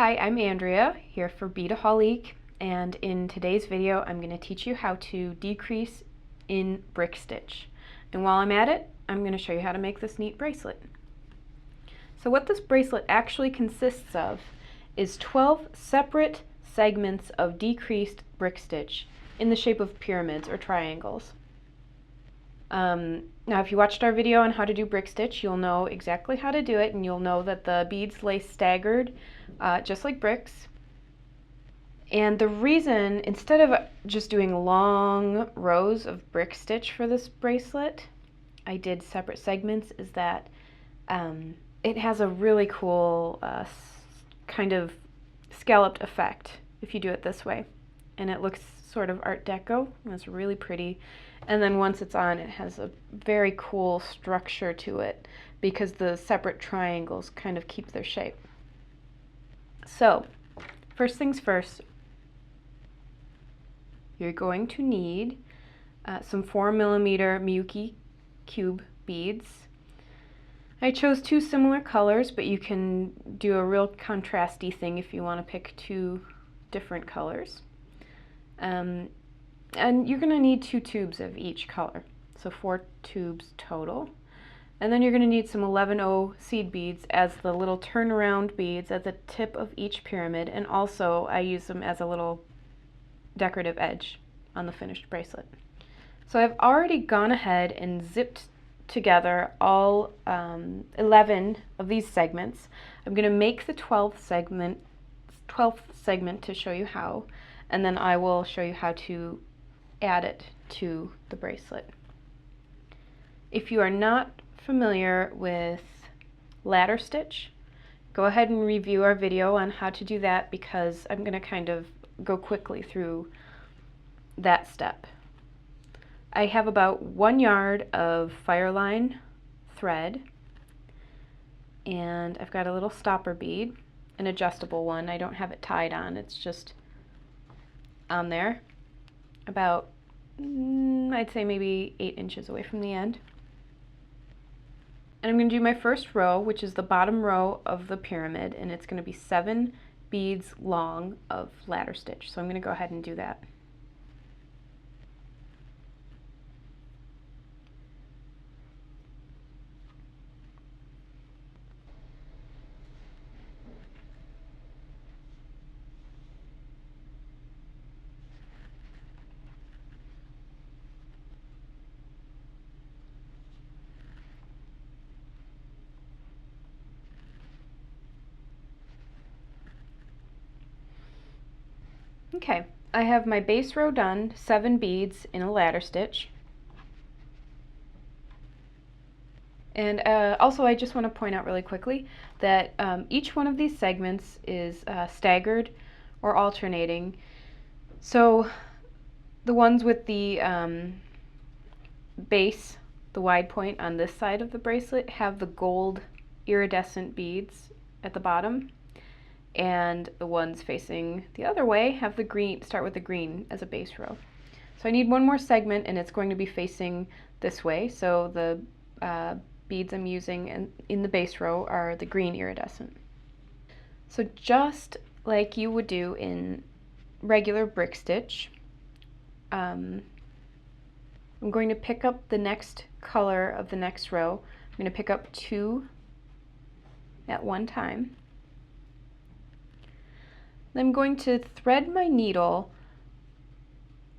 Hi, I'm Andrea here for Beadaholique, and in today's video I'm going to teach you how to decrease in brick stitch. And while I'm at it, I'm going to show you how to make this neat bracelet. So what this bracelet actually consists of is 12 separate segments of decreased brick stitch in the shape of pyramids or triangles. Now if you watched our video on how to do brick stitch, you'll know exactly how to do it, and you'll know that the beads lay staggered just like bricks. And the reason, instead of just doing long rows of brick stitch for this bracelet, I did separate segments, is that it has a really cool kind of scalloped effect if you do it this way. And it looks sort of Art Deco, and it's really pretty. And then once it's on, it has a very cool structure to it because the separate triangles kind of keep their shape. So, first things first, you're going to need some 4mm Miyuki cube beads. I chose two similar colors, but you can do a real contrasty thing if you want to pick two different colors. And you're going to need 2 tubes of each color, so 4 tubes total. And then you're going to need some 11-0 seed beads as the little turnaround beads at the tip of each pyramid, and also I use them as a little decorative edge on the finished bracelet. So I've already gone ahead and zipped together all 11 of these segments. I'm going to make the 12th segment to show you how, and then I will show you how to add it to the bracelet. If you are not familiar with ladder stitch, go ahead and review our video on how to do that, because I'm going to kind of go quickly through that step. I have about 1 yard of FireLine thread, and I've got a little stopper bead, an adjustable one. I don't have it tied on, it's just on there, about I'd say maybe 8 inches away from the end. And I'm going to do my first row, which is the bottom row of the pyramid, and it's going to be 7 beads long of ladder stitch. So I'm going to go ahead and do that. Okay, I have my base row done, 7 beads in a ladder stitch. And also I just want to point out really quickly that each one of these segments is staggered or alternating. So the ones with the base, the wide point on this side of the bracelet, have the gold iridescent beads at the bottom. And the ones facing the other way have the green, start with the green as a base row. So I need one more segment, and it's going to be facing this way. So the beads I'm using in the base row are the green iridescent. So just like you would do in regular brick stitch, I'm going to pick up the next color of the next row. I'm going to pick up 2 at one time. Then I'm going to thread my needle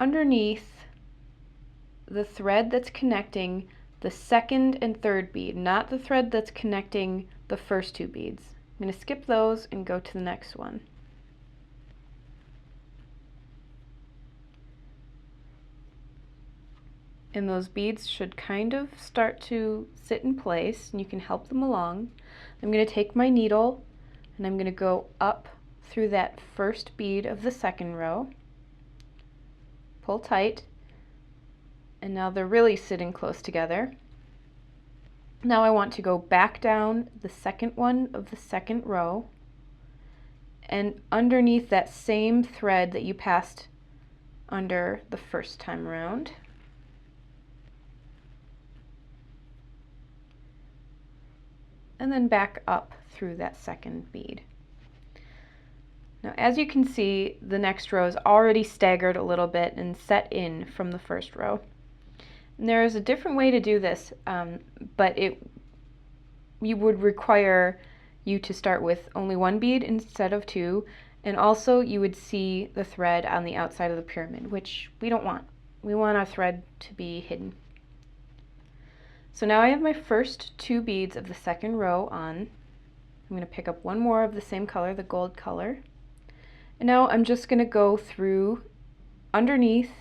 underneath the thread that's connecting the second and third bead, not the thread that's connecting the first 2 beads. I'm going to skip those and go to the next one. And those beads should kind of start to sit in place, and you can help them along. I'm going to take my needle and I'm going to go up through that first bead of the second row, pull tight, and now they're really sitting close together. Now I want to go back down the second one of the second row, and underneath that same thread that you passed under the first time around. And then back up through that second bead. Now, as you can see, the next row is already staggered a little bit and set in from the first row. And there is a different way to do this, but you would require you to start with only one bead instead of two, and also you would see the thread on the outside of the pyramid, which we don't want. We want our thread to be hidden. So now I have my first two beads of the second row on. I'm going to pick up one more of the same color, the gold color. And now I'm just going to go through underneath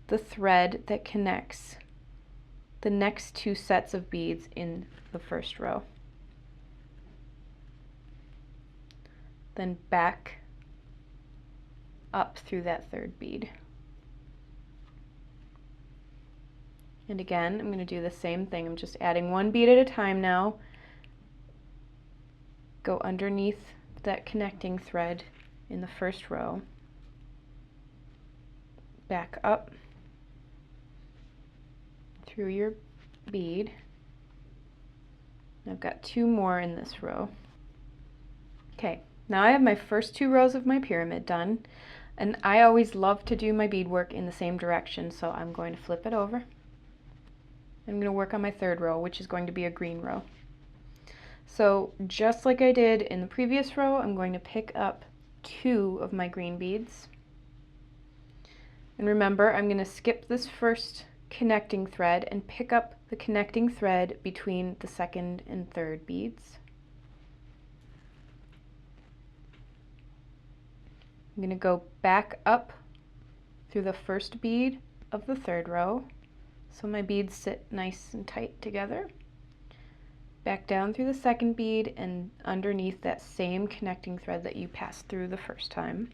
the thread that connects the next two sets of beads in the first row. Then back up through that third bead. And again, I'm going to do the same thing. I'm just adding one bead at a time now. Go underneath that connecting thread in the first row. Back up through your bead. I've got two more in this row. Okay, now I have my first two rows of my pyramid done, and I always love to do my beadwork in the same direction, so I'm going to flip it over. I'm going to work on my third row, which is going to be a green row. So just like I did in the previous row, I'm going to pick up two of my green beads. And remember, I'm going to skip this first connecting thread and pick up the connecting thread between the second and third beads. I'm going to go back up through the first bead of the third row, so my beads sit nice and tight together. Back down through the second bead and underneath that same connecting thread that you passed through the first time,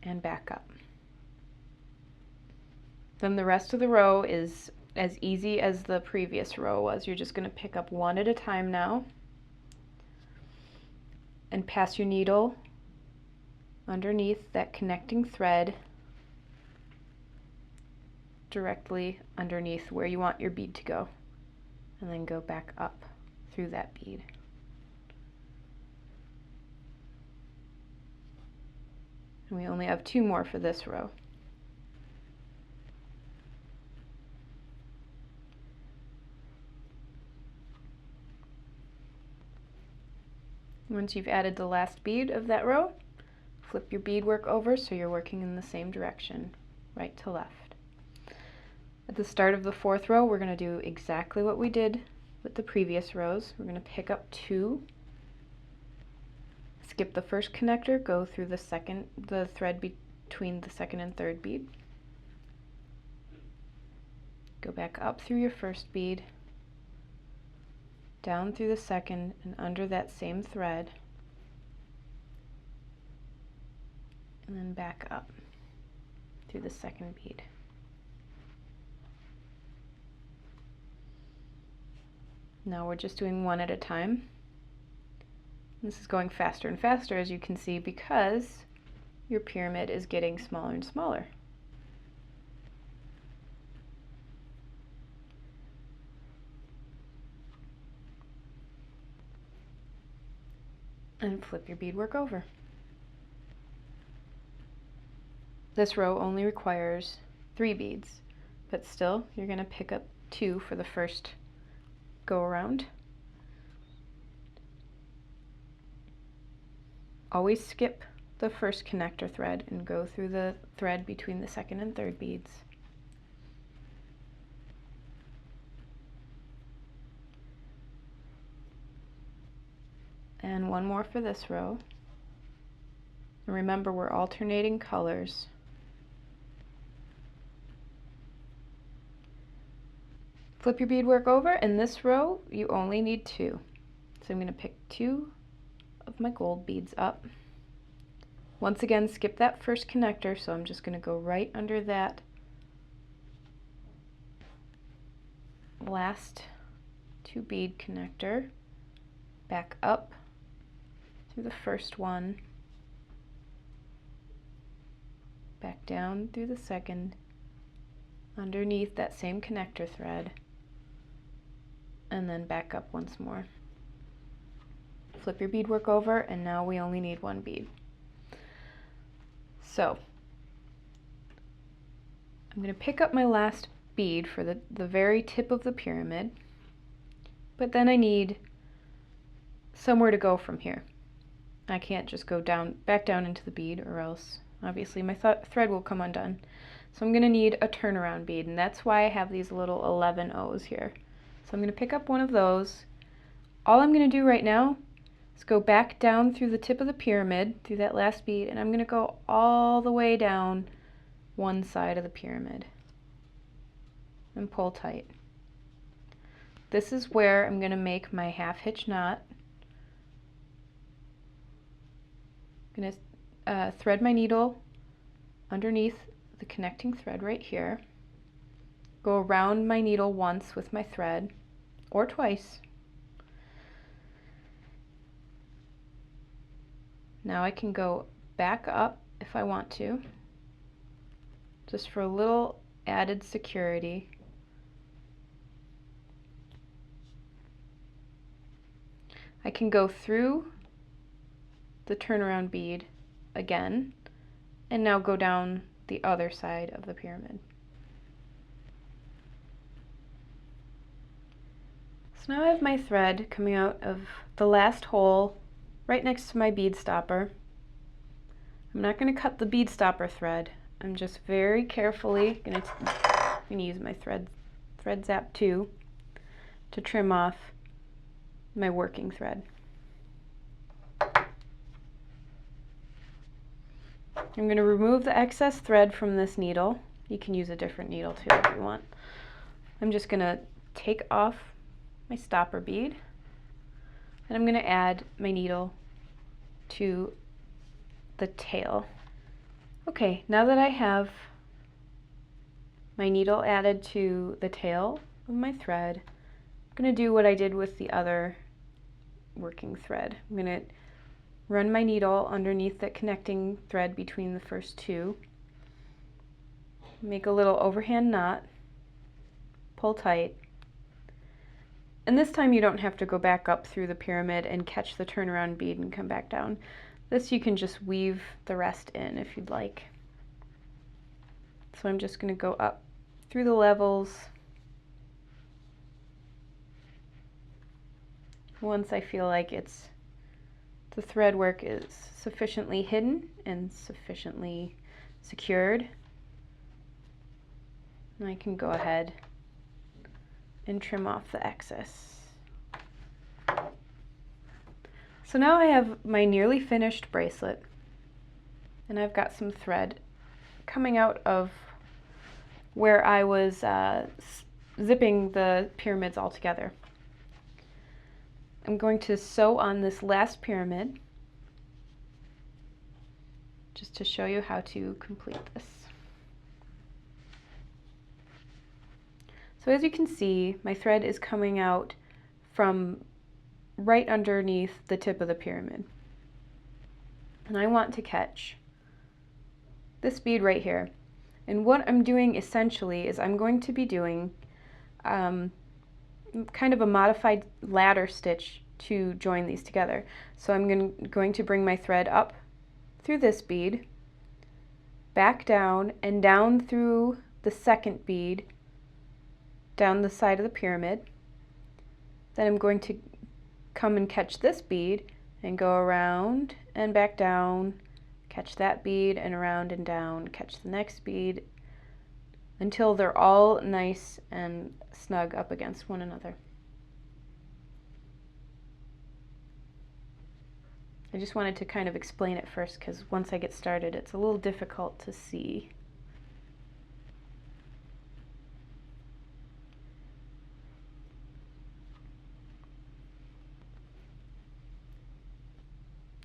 and back up. Then the rest of the row is as easy as the previous row was. You're just going to pick up one at a time now and pass your needle underneath that connecting thread directly underneath where you want your bead to go, and then go back up through that bead. And we only have two more for this row. Once you've added the last bead of that row, flip your beadwork over so you're working in the same direction, right to left. At the start of the fourth row, we're going to do exactly what we did with the previous rows. We're going to pick up two, skip the first connector, go through the thread between the second and third bead, go back up through your first bead, down through the second and under that same thread, and then back up through the second bead. Now we're just doing one at a time. This is going faster and faster, as you can see, because your pyramid is getting smaller and smaller. And flip your beadwork over. This row only requires 3 beads, but still you're going to pick up 2 for the first go around. Always skip the first connector thread and go through the thread between the second and third beads. And one more for this row. And remember, we're alternating colors. Flip your beadwork over, and this row you only need 2. So I'm going to pick 2 of my gold beads up. Once again, skip that first connector, so I'm just going to go right under that last 2 bead connector, back up through the first one, back down through the second, underneath that same connector thread, and then back up once more. flip your beadwork over, and now we only need one bead. So I'm going to pick up my last bead for the very tip of the pyramid, but then I need somewhere to go from here. I can't just go back down into the bead, or else obviously my thread will come undone. So I'm going to need a turnaround bead, and that's why I have these little 11 O's here. So I'm going to pick up one of those. All I'm going to do right now is go back down through the tip of the pyramid, through that last bead, and I'm going to go all the way down one side of the pyramid and pull tight. This is where I'm going to make my half hitch knot. I'm going to thread my needle underneath the connecting thread right here. Go around my needle once with my thread, or twice. Now I can go back up if I want to, just for a little added security. I can go through the turnaround bead again, and now go down the other side of the pyramid. So now I have my thread coming out of the last hole right next to my bead stopper. I'm not going to cut the bead stopper thread. I'm just very carefully going to use my thread zap 2 to trim off my working thread. I'm going to remove the excess thread from this needle. You can use a different needle too if you want. I'm just going to take off my stopper bead, and I'm going to add my needle to the tail. Okay, now that I have my needle added to the tail of my thread, I'm going to do what I did with the other working thread. I'm going to run my needle underneath the connecting thread between the first two, make a little overhand knot, pull tight, and this time you don't have to go back up through the pyramid and catch the turnaround bead and come back down. This you can just weave the rest in if you'd like. So I'm just going to go up through the levels. Once I feel like the thread work is sufficiently hidden and sufficiently secured, I can go ahead and trim off the excess. So now I have my nearly finished bracelet, and I've got some thread coming out of where I was zipping the pyramids all together. I'm going to sew on this last pyramid just to show you how to complete this. So as you can see, my thread is coming out from right underneath the tip of the pyramid. And I want to catch this bead right here. And what I'm doing essentially is I'm going to be doing kind of a modified ladder stitch to join these together. So I'm going to bring my thread up through this bead, back down, and down through the second bead, down the side of the pyramid. Then I'm going to come and catch this bead and go around and back down, catch that bead and around and down, catch the next bead, until they're all nice and snug up against one another. I just wanted to kind of explain it first, because once I get started it's a little difficult to see.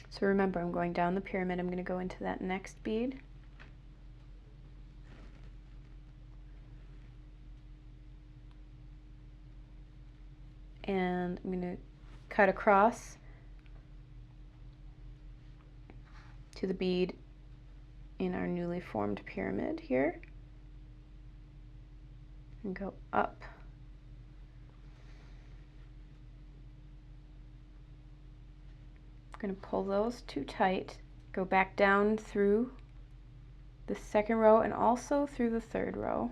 So remember, I'm going down the pyramid, I'm going to go into that next bead. And I'm going to cut across to the bead in our newly formed pyramid here, and go up. going to pull those too tight, go back down through the second row and also through the third row.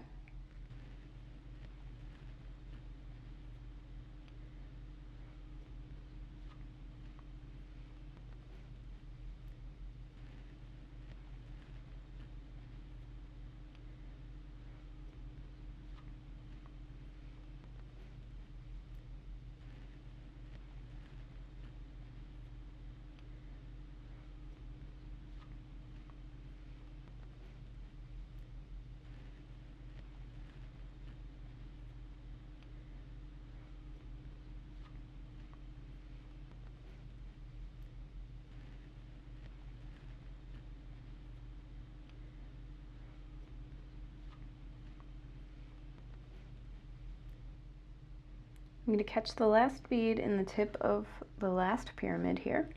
I'm going to catch the last bead in the tip of the last pyramid here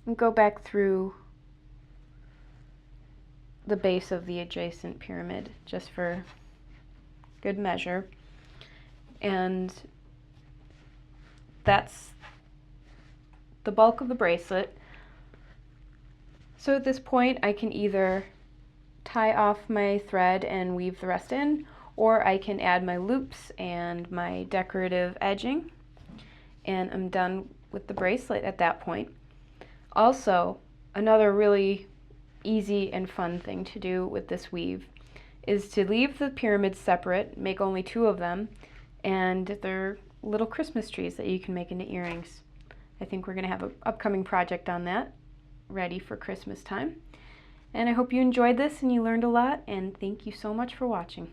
and go back through the base of the adjacent pyramid just for good measure. And that's the bulk of the bracelet. So at this point I can either tie off my thread and weave the rest in, or I can add my loops and my decorative edging, and I'm done with the bracelet at that point. Also, another really easy and fun thing to do with this weave is to leave the pyramids separate, make only 2 of them, and they're little Christmas trees that you can make into earrings. I think we're going to have an upcoming project on that ready for Christmas time. And I hope you enjoyed this and you learned a lot, and thank you so much for watching.